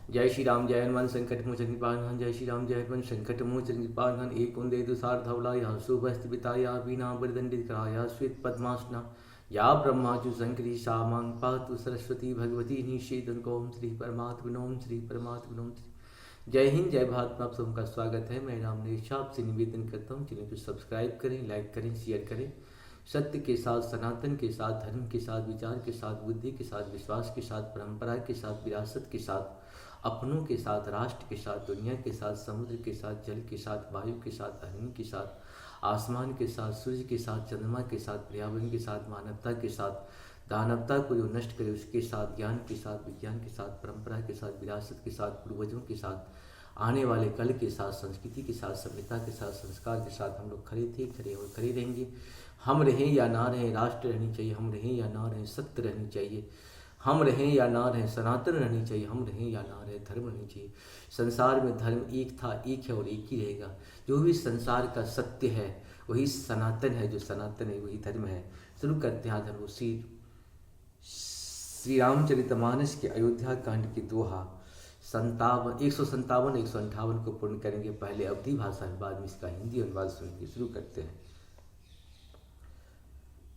जय श्री राम जय हनुमान संकट मोचन कृपाण। जय श्री राम जय हनुमान संकट मोचन कृपाण। एक कुंदे दुसार धवलाया शुभस्त बिताया बिना बरदंडित कराया श्वेत पद्मासना या ब्रह्माजु शंकरी सामांग पातु सरस्वती भगवती निषेधन ओम श्री परमात्मन ओम श्री परमात्मन ओम श्री। जय हिंद जय भारत में आप सबका स्वागत है। मैं राम नरेश आपसे निवेदन करता हूँ चैनल को सब्सक्राइब करें, लाइक करें, शेयर करें। सत्य के साथ, सनातन के साथ, धर्म के साथ, विचार के साथ, बुद्धि के साथ, विश्वास के साथ, परंपरा के साथ, विरासत के साथ, अपनों के साथ, राष्ट्र के साथ, दुनिया के साथ, समुद्र के साथ, जल के साथ, वायु के साथ, अग्नि के साथ, आसमान के साथ, सूर्य के साथ, चंद्रमा के साथ, पर्यावरण के साथ, मानवता के साथ, दानवता को जो नष्ट करे उसके साथ, ज्ञान के साथ, विज्ञान के साथ, परंपरा के साथ, विरासत के साथ, पूर्वजों के साथ, आने वाले कल के साथ, संस्कृति के साथ, सभ्यता के साथ, संस्कार के साथ हम लोग खड़े थे, खड़े और खड़े रहेंगे। हम रहें या ना रहें, राष्ट्र रहनी चाहिए। हम रहें या ना रहें, सत्य रहनी चाहिए। हम रहें या ना रहें, सनातन रहनी चाहिए। हम रहें या ना रहें, धर्म रहनी चाहिए। संसार में धर्म एक था, एक है और एक ही रहेगा। जो भी संसार का सत्य है वही सनातन है, जो सनातन है वही धर्म है। शुरू करते हैं धर्म श्री रामचरितमानस के अयोध्या कांड की दोहा 157 158 को पूर्ण करेंगे। पहले अवधी भाषा में, बाद में इसका हिंदी अनुवाद सुनेंगे। शुरू करते हैं।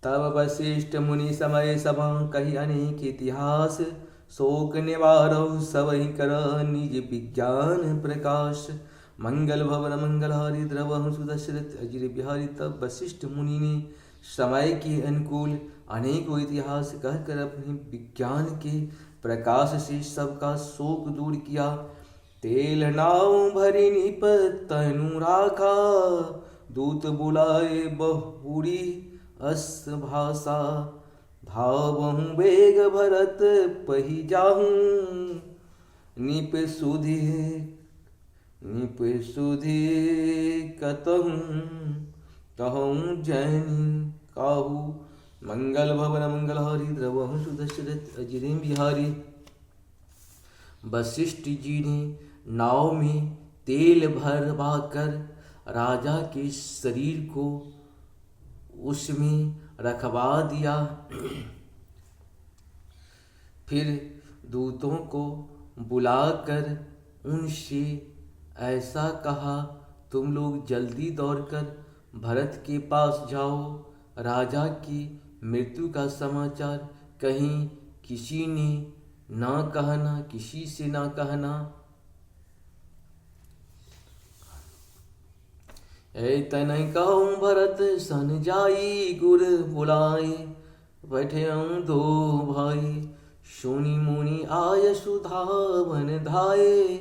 तब वशिष्ठ मुनि समय सभा कही अनेक इतिहास, शोक निवारौ सबहि कर निज विज्ञान प्रकाश। मंगल भवन मंगलहारी द्रवहु सुदशरथ अजिर बिहारी। तब वशिष्ठ मुनि ने समय के अनुकूल अनेकों इतिहास कहकर अपने विज्ञान के प्रकाश से सबका शोक दूर किया। तेल नाव भरी निप तनु राखा, दूत बुलाए बहुरी अस भाषा। धावहूँ वेग भरत पही जाहूँ, निप सुधि कतहूँ कहूँ जैनी काहू। मंगल भवन मंगलहारी द्रवहु सुदशरथ अजिर बिहारी। वशिष्ठ जी ने नाव में तेल भरवाकर राजा के शरीर को उसमें रखवा दिया। फिर दूतों को बुलाकर उनसे ऐसा कहा, तुम लोग जल्दी दौड़कर भरत के पास जाओ। राजा की मृत्यु का समाचार कहीं किसी ने ना कहना, किसी से ना कहना। तनय कहूँ भरत सन जाई, गुर बुलाए बैठे दो भाई। सुनी मुनि आय सुधावन धाये,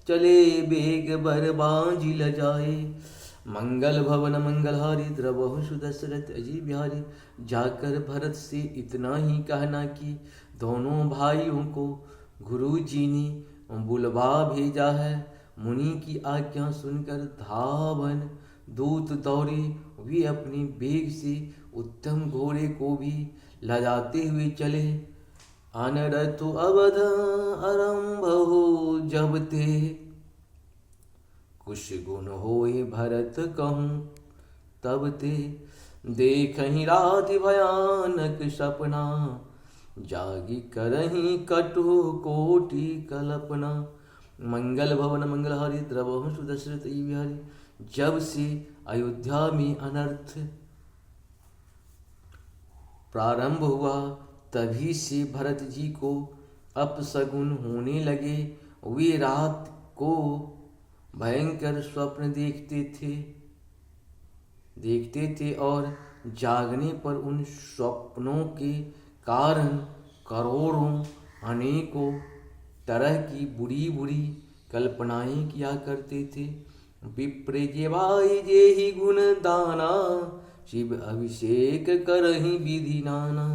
चले बेग बर बांझि ल जाए। मंगल भवन मंगलहारी द्रवहु सुदशरथ अजिर बिहारी। जाकर भरत से इतना ही कहना कि दोनों भाइयों को गुरु जी ने बुलवा भेजा है। मुनि की आज्ञा सुनकर धावन दूत दौड़े। वे अपने बेग से उत्तम घोड़े को भी लदाते हुए चले। अनरथ अवध आरंभ हो जब ते, कुश गुण होए भरत कहूँ तब ते। देखहि राति भयानक सपना, जागी करही कटु कोटि कल्पना। मंगल भवन मंगलहारी द्रवहु सुदशरथ अजिर बिहारी। जब से अयोध्या में अनर्थ प्रारंभ हुआ तभी से भरत जी को अपशगुन होने लगे। वे रात को भयंकर स्वप्न देखते थे और जागने पर उन स्वप्नों के कारण करोड़ों अनेकों तरह की बुरी बुरी कल्पनाएं किया करते थे। विप्र जेवाई जेहि गुण दाना, शिव अभिषेक करहि विधि नाना।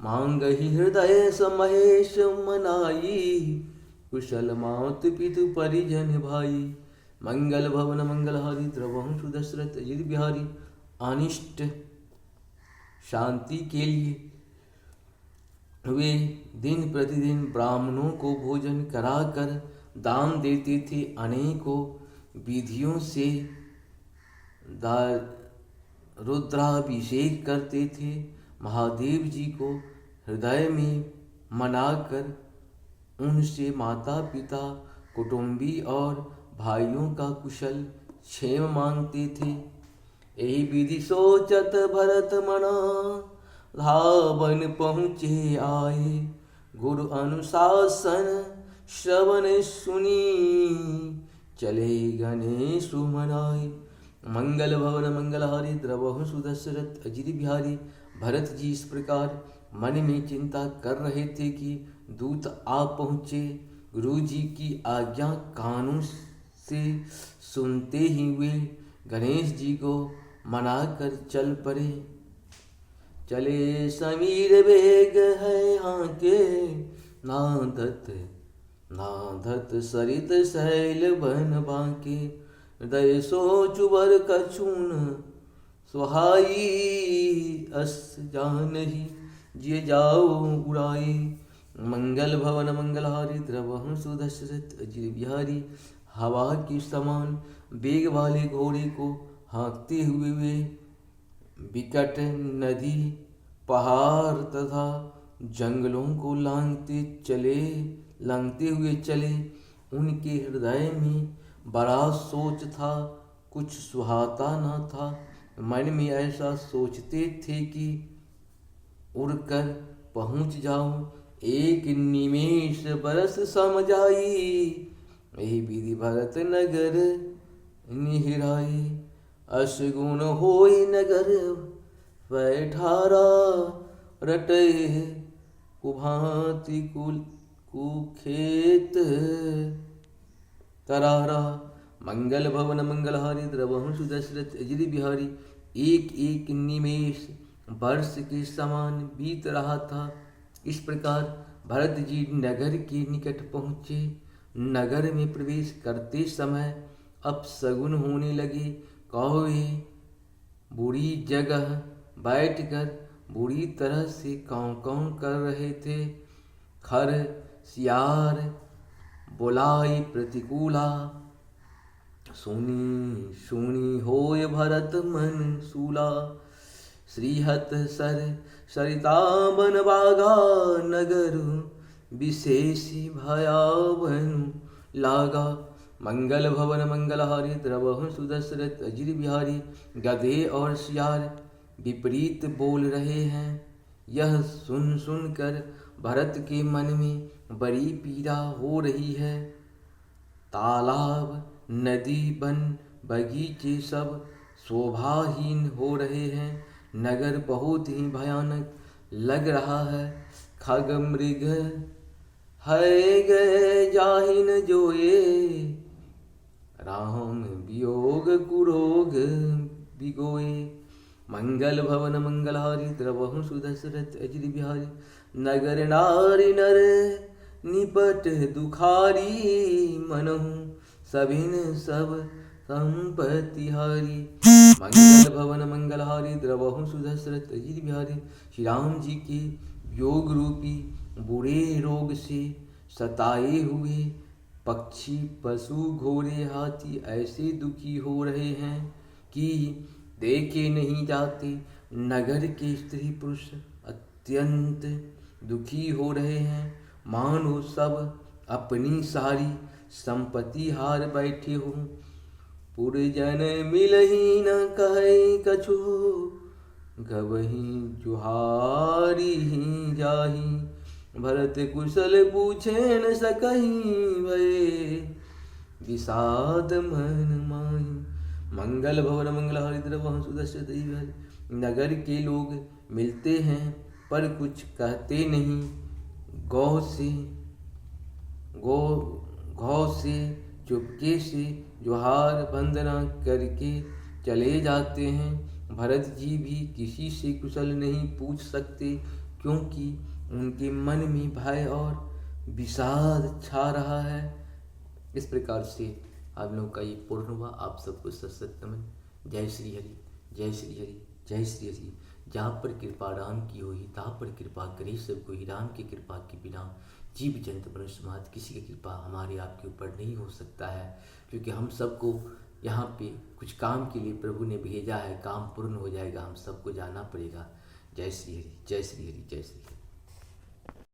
मांगहि हृदय समहेश मनाई, कुशल मात पितु परिजन भाई। मंगल भवन मंगलहारी द्रवहु सुदशरथ अजिर बिहारी। अनिष्ट शांति के लिए वे दिन प्रतिदिन ब्राह्मणों को भोजन कराकर दान देते थे। अनेकों विधियों से रुद्राभिषेक करते थे। महादेव जी को हृदय में मनाकर उनसे माता पिता कुटुंबी और भाइयों का कुशल क्षेम मांगते थे। यही विधि सोचत भरत मना, धावन पहुँचे आए। गुरु अनुशासन श्रवण सुनी, चले गणेश मनाए। मंगल भवन मंगलहारी, द्रवहु सुदशरथ अजित बिहारी। भरत जी इस प्रकार मन में चिंता कर रहे थे कि दूत आ पहुँचे। गुरु जी की आज्ञा कानों से सुनते ही वे गणेश जी को मनाकर चल पड़े। चले समीर वेग है हाके, नाधत सरित शैल बन बांके। हृदय सोच वर कछुन सुहाई, अस जानहि जिय जाओ उड़ाई। मंगल भवन मंगलहारी, द्रवहु सुदशरथ अजित बिहारी। हवा के समान वेग वाले घोड़े को हाँकते हुए वे विकट नदी पहाड़ तथा जंगलों को लांघते हुए चले। उनके हृदय में बड़ा सोच था, कुछ सुहाता न था। मन में ऐसा सोचते थे कि उड़कर पहुँच जाऊं, एक निमेष बरस सम जाई। यही विधि भरत नगर निहिराई। अशगुन होई नगर बैठारा, रटे कुभांति कुखेत तरारा। मंगल भवन मंगलहारी, द्रवहु सुदशरथ अजित बिहारी। एक एक निमेष वर्ष के समान बीत रहा था। इस प्रकार भरत जी नगर के निकट पहुँचे। नगर में प्रवेश करते समय अपशगुन होने लगे। कौवे बुरी जगह बैठकर बुरी तरह से काँव काँव कर रहे थे। खर सियार बोलाई प्रतिकूला, सुनी सुनी होय भरत मन सूला। श्रीहत सरिता बन बागा, नगर विशेष भयावन लागा। मंगल भवन मंगलहारी, द्रवहु सुदशरथ अजित बिहारी। गधे और सियार विपरीत बोल रहे हैं। यह सुन सुनकर भरत के मन में बड़ी पीड़ा हो रही है। तालाब नदी वन बगीचे सब शोभाहीन हो रहे हैं। नगर बहुत ही भयानक लग रहा है। खग मृग है गए जाहिन जोए, राम वियोग कुरोग बिगोए। मंगल भवन मंगलहारी, द्रवहु सुदशरथ अजित बिहारी। नगर नारी नर निपट दुखारी, मनहु सभिन सब संपत्ति हारी। मंगल भवन मंगलहारी, द्रवहु सुदशरथ अजित बिहारी। श्री राम जी के योग रूपी बुरे रोग से सताए हुए पक्षी पशु घोड़े हाथी ऐसे दुखी हो रहे हैं कि देखे नहीं जाते। नगर के स्त्री पुरुष अत्यंत दुखी हो रहे हैं, मानो सब अपनी सारी संपत्ति हार बैठे हों। पुरजन मिलही न कहे कछु, गवही जुहारी ही जाही। भरत कुशल पूछे न सकही, भये विषाद मन माही। मंगल भवन मंगलहारी, द्रवहु सुदशरथ अजित बिहारी। नगर के लोग मिलते हैं पर कुछ कहते नहीं। गौ से चुपके से जोहार वंदना करके चले जाते हैं। भरत जी भी किसी से कुशल नहीं पूछ सकते, क्योंकि उनके मन में भय और विषाद छा रहा है। इस प्रकार से आप लोगों का ये पूर्ण हुआ। आप सबको सत नमन। जय श्री हरि, जय श्री हरि, जय श्री हरि। जहाँ पर कृपा राम की होई, तहाँ पर कृपा करे सब कोई। राम की कृपा के बिना जीव जंतु मनुष्य मात्र किसी की कृपा हमारे आपके ऊपर नहीं हो सकता है, क्योंकि हम सबको यहाँ पे कुछ काम के लिए प्रभु ने भेजा है। काम पूर्ण हो जाएगा, हम सबको जाना पड़ेगा। जय श्री हरि, जय श्री हरि, जय श्री हरि।